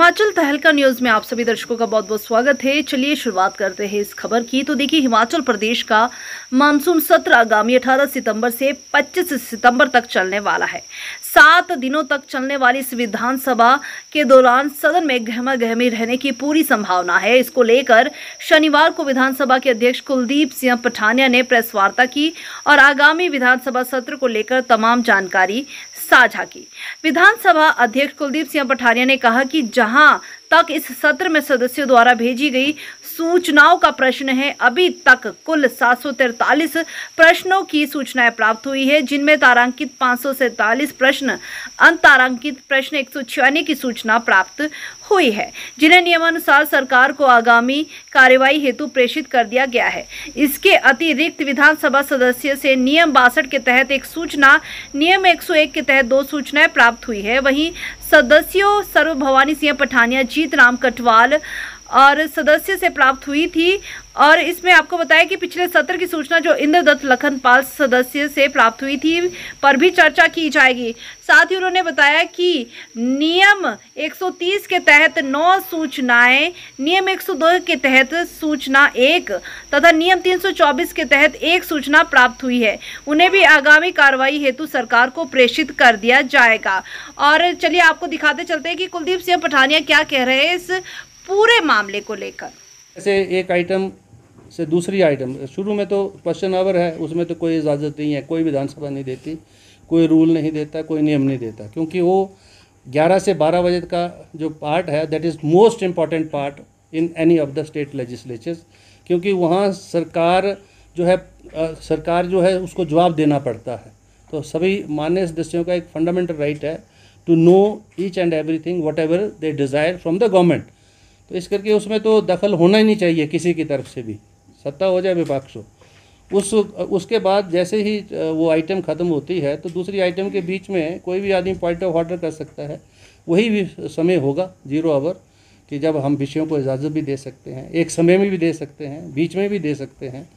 हिमाचल तहलका न्यूज में आप सभी दर्शकों का बहुत बहुत स्वागत है। चलिए शुरुआत करते हैं इस खबर की। तो देखिए, हिमाचल प्रदेश का मानसून सत्र आगामी 18 सितंबर से 25 सितंबर तक चलने वाला है। 7 दिनों तक चलने वाली इस विधानसभा के दौरान सदन में गहमा गहमी रहने की पूरी संभावना है। इसको लेकर शनिवार को विधानसभा के अध्यक्ष कुलदीप सिंह पठानिया ने प्रेस वार्ता की और आगामी विधानसभा सत्र को लेकर तमाम जानकारी साझा की। विधानसभा अध्यक्ष कुलदीप सिंह पठानिया ने कहा कि जहां तक इस सत्र में सदस्यों द्वारा भेजी गई सूचनाओं का प्रश्न है, अभी तक कुल 743 प्रश्नों की सूचनाएं प्राप्त हुई है, जिनमें तारांकित 547 प्रश्न, अनतारांकित प्रश्न 196 की सूचना प्राप्त हुई है, जिन्हें नियमानुसार सरकार को आगामी कार्यवाही हेतु प्रेषित कर दिया गया है। इसके अतिरिक्त विधानसभा सदस्य से नियम 62 के तहत एक सूचना, नियम 101 के तहत 2 सूचनाएं प्राप्त हुई है। वहीं सदस्यों सर्वभवानी सिंह पठानिया, जीत राम कटवाल और सदस्य से प्राप्त हुई थी। और इसमें आपको बताया कि पिछले सत्र की सूचना जो इंद्रदत्त लखनपाल सदस्य से प्राप्त हुई थी पर भी चर्चा की जाएगी। साथ ही उन्होंने बताया कि नियम 130 के तहत 9 सूचनाएं, नियम 102 के तहत सूचना 1 तथा नियम 324 के तहत 1 सूचना प्राप्त हुई है। उन्हें भी आगामी कार्रवाई हेतु सरकार को प्रेषित कर दिया जाएगा। और चलिए आपको दिखाते चलते हैं कि कुलदीप सिंह पठानिया क्या कह रहे हैं इस पूरे मामले को लेकर। ऐसे एक आइटम से दूसरी आइटम, शुरू में तो क्वेश्चन आवर है, उसमें तो कोई इजाज़त नहीं है, कोई विधानसभा नहीं देती, कोई रूल नहीं देता, कोई नियम नहीं देता, क्योंकि वो 11 से 12 बजे का जो पार्ट है that is most important part in any of the state legislatures, क्योंकि वहाँ सरकार जो है उसको जवाब देना पड़ता है। तो सभी मान्य सदस्यों का एक फंडामेंटल राइट है to know each and everything whatever they desire from the government. तो इस करके उसमें तो दखल होना ही नहीं चाहिए किसी की तरफ से भी, सत्ता हो जाए विपक्ष हो। उसके बाद जैसे ही वो आइटम ख़त्म होती है तो दूसरी आइटम के बीच में कोई भी आदमी पॉइंट ऑफ ऑर्डर कर सकता है। वही भी समय होगा 0 आवर कि जब हम विषयों को इजाज़त भी दे सकते हैं, एक समय में भी दे सकते हैं, बीच में भी दे सकते हैं।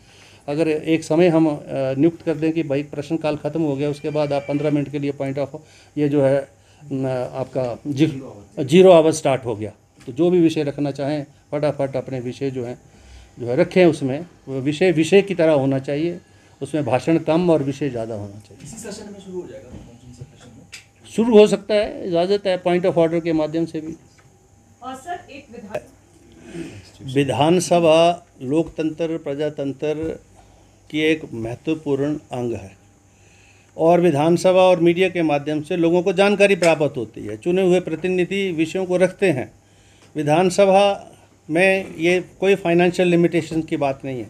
अगर एक समय हम नियुक्त कर दें कि भाई प्रश्नकाल ख़त्म हो गया, उसके बाद आप 15 मिनट के लिए पॉइंट ऑफ ये जो है आपका 0 आवर स्टार्ट हो गया, तो जो भी विषय रखना चाहें फटाफट अपने विषय जो है रखें। उसमें विषय की तरह होना चाहिए, उसमें भाषण कम और विषय ज़्यादा होना चाहिए। इसी सेशन में शुरू हो जाएगा, सेशन में शुरू हो सकता है, इजाज़त है पॉइंट ऑफ ऑर्डर के माध्यम से भी। और सर एक विधानसभा लोकतंत्र प्रजातंत्र की एक महत्वपूर्ण अंग है और विधानसभा और मीडिया के माध्यम से लोगों को जानकारी प्राप्त होती है। चुने हुए प्रतिनिधि विषयों को रखते हैं। विधानसभा में ये कोई फाइनेंशियल लिमिटेशन की बात नहीं है,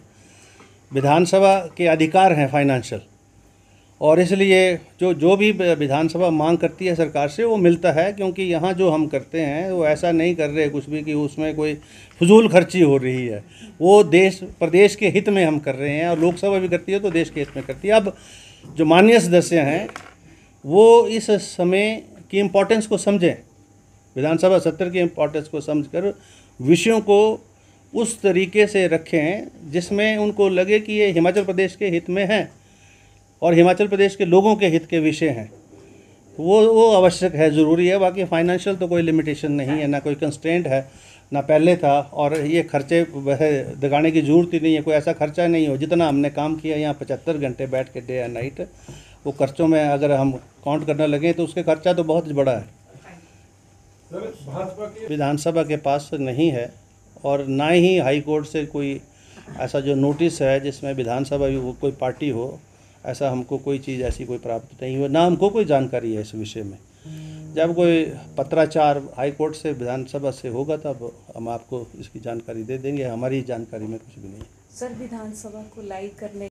विधानसभा के अधिकार हैं फाइनेंशियल, और इसलिए जो भी विधानसभा मांग करती है सरकार से वो मिलता है, क्योंकि यहाँ जो हम करते हैं वो ऐसा नहीं कर रहे कुछ भी कि उसमें कोई फजूल खर्ची हो रही है। वो देश प्रदेश के हित में हम कर रहे हैं, और लोकसभा भी करती है तो देश के हित में करती है। अब जो माननीय सदस्य हैं वो इस समय की इम्पोर्टेंस को समझें, विधानसभा सत्र की इम्पोर्टेंस को समझकर विषयों को उस तरीके से रखें जिसमें उनको लगे कि ये हिमाचल प्रदेश के हित में है और हिमाचल प्रदेश के लोगों के हित के विषय हैं। वो आवश्यक है, ज़रूरी है। बाकी फाइनेंशियल तो कोई लिमिटेशन नहीं है, ना कोई कंस्ट्रेंट है, ना पहले था। और ये खर्चे वह दिखाने की ज़रूरत ही नहीं है, कोई ऐसा खर्चा नहीं हो। जितना हमने काम किया यहाँ 75 घंटे बैठ के डे एंड नाइट, वो खर्चों में अगर हम काउंट करने लगें तो उसके खर्चा तो बहुत बड़ा है। विधानसभा के पास नहीं है और ना ही हाई कोर्ट से कोई ऐसा जो नोटिस है जिसमें विधानसभा कोई पार्टी हो, ऐसा हमको कोई चीज़ ऐसी कोई प्राप्त नहीं हुई, ना हमको कोई जानकारी है इस विषय में। जब कोई पत्राचार हाई कोर्ट से विधानसभा से होगा तब हम आपको इसकी जानकारी दे देंगे। हमारी जानकारी में कुछ भी नहीं। सर, विधानसभा को लाइव करने